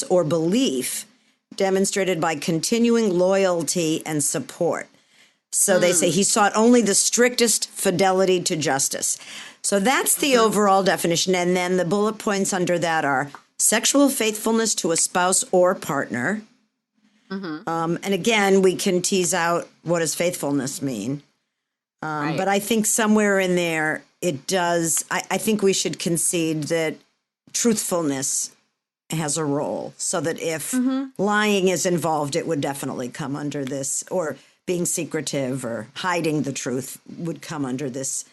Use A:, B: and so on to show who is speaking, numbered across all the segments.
A: or belief demonstrated by continuing loyalty and support. So they say he sought only the strictest fidelity to justice. So that's the overall definition. And then the bullet points under that are sexual faithfulness to a spouse or partner. And again, we can tease out what does faithfulness mean.
B: Right.
A: But I think somewhere in there, it does. I think we should concede that truthfulness has a role, so that if lying is involved, it would definitely come under this, or being secretive or hiding the truth would come under this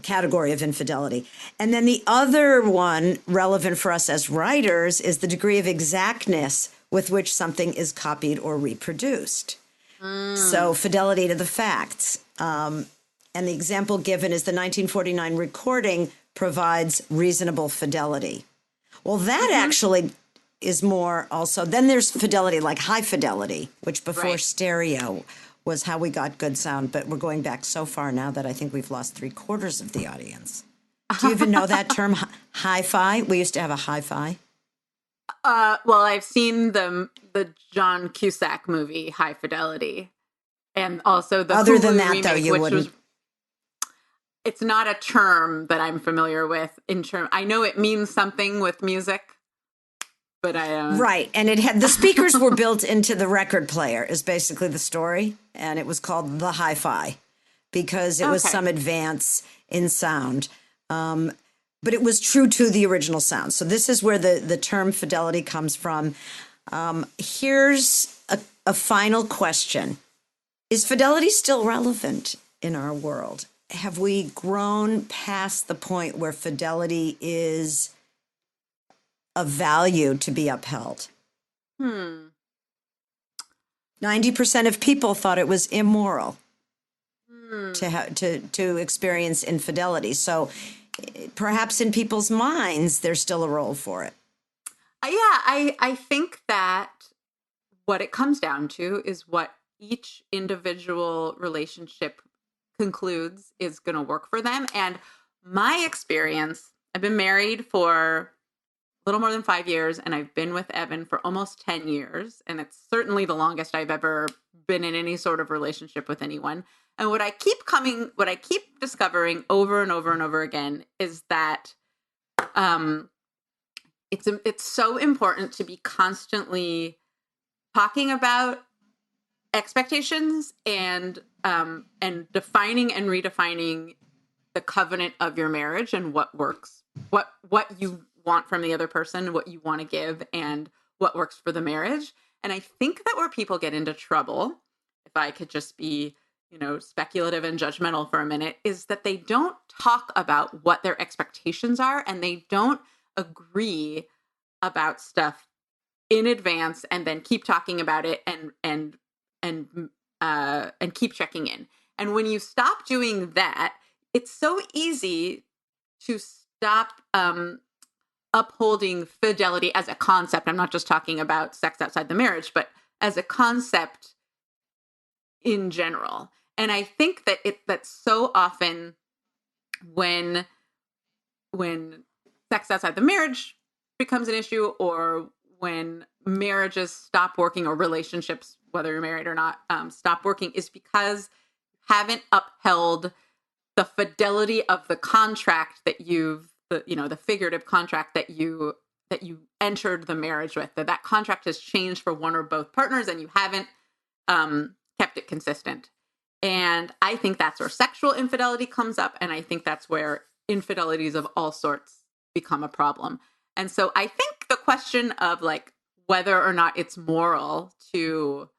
A: category of infidelity. And then the other one relevant for us as writers is the degree of exactness with which something is copied or reproduced. So fidelity to the facts. And the example given is the 1949 recording provides reasonable fidelity. Well, that actually is more also, then there's fidelity, like high fidelity, which before stereo was how we got good sound. But we're going back so far now that I think we've lost 3/4 of the audience. Do you even know that term, hi-fi? We used to have a hi-fi.
B: Well, I've seen the John Cusack movie, High Fidelity. And also the
A: Other
B: Hulu
A: than that,
B: remake,
A: though, you wouldn't.
B: It's not a term that I'm familiar with. I know it means something with music, but I don't.
A: Right, and it had the speakers were built into the record player. Is basically the story, and it was called the hi-fi because it was some advance in sound. But it was true to the original sound. So this is where the term fidelity comes from. Here's a final question. Is fidelity still relevant in our world? Have we grown past the point where fidelity is a value to be upheld? 90% of people thought it was immoral to experience infidelity. So perhaps in people's minds, there's still a role for it.
B: I think that what it comes down to is what each individual relationship concludes is going to work for them. And my experience, I've been married for a little more than 5 years, and I've been with Evan for almost 10 years. And it's certainly the longest I've ever been in any sort of relationship with anyone. And what I keep discovering over and over and over again is that it's so important to be constantly talking about expectations and defining and redefining the covenant of your marriage and what works, what you want from the other person, what you want to give, and what works for the marriage. And I think that where people get into trouble, if I could just be, speculative and judgmental for a minute, is that they don't talk about what their expectations are, and they don't agree about stuff in advance and then keep talking about it and keep checking in. And when you stop doing that, it's so easy to stop upholding fidelity as a concept. I'm not just talking about sex outside the marriage, but as a concept in general. And I think that that's so often when sex outside the marriage becomes an issue, or when marriages stop working, or relationships, whether you're married or not, stop working, is because you haven't upheld the fidelity of the contract that the figurative contract that you entered the marriage with. That contract has changed for one or both partners, and you haven't kept it consistent. And I think that's where sexual infidelity comes up, and I think that's where infidelities of all sorts become a problem. And so I think the question of whether or not it's moral to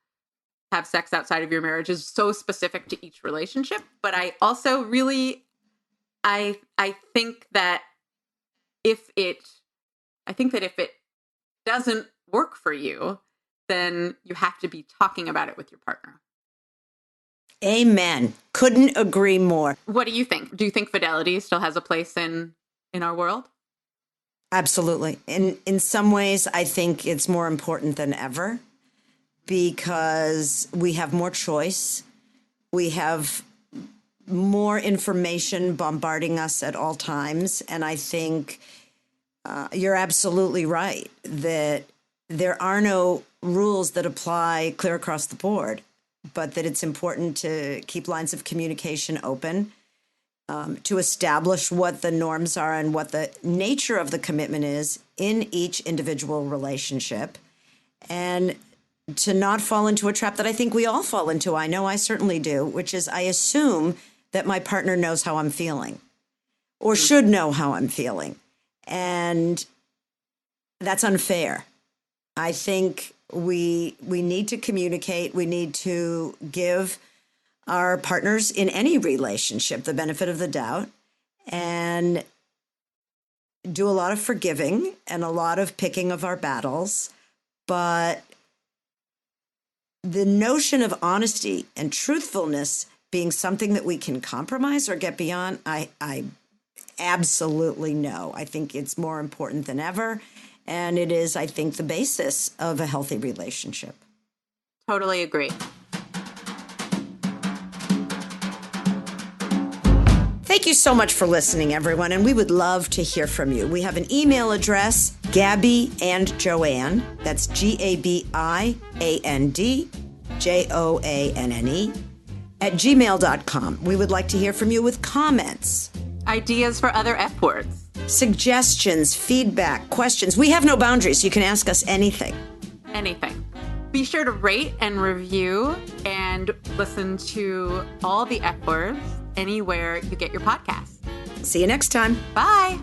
B: have sex outside of your marriage is so specific to each relationship. But I also really, I think that if it doesn't work for you, then you have to be talking about it with your partner.
A: Amen. Couldn't agree more.
B: What do you think? Do you think fidelity still has a place in our world?
A: Absolutely. In some ways, I think it's more important than ever because we have more choice. We have more information bombarding us at all times. And I think you're absolutely right that there are no rules that apply clear across the board, but that it's important to keep lines of communication open, to establish what the norms are and what the nature of the commitment is in each individual relationship, and to not fall into a trap that I think we all fall into. I know I certainly do, which is I assume that my partner knows how I'm feeling or should know how I'm feeling. And that's unfair. I think we need to communicate. We need to give our partners in any relationship the benefit of the doubt and do a lot of forgiving and a lot of picking of our battles. But the notion of honesty and truthfulness being something that we can compromise or get beyond, I absolutely no. I think it's more important than ever. And it is, I think, the basis of a healthy relationship.
B: Totally agree.
A: Thank you so much for listening, everyone. And we would love to hear from you. We have an email address, Gabi and Joanne. That's GABIAND @gmail.com. We would like to hear from you with comments,
B: ideas for other F words,
A: suggestions, feedback, questions. We have no boundaries. You can ask us anything.
B: Anything. Be sure to rate and review and listen to all the F words anywhere you get your podcasts.
A: See you next time.
B: Bye.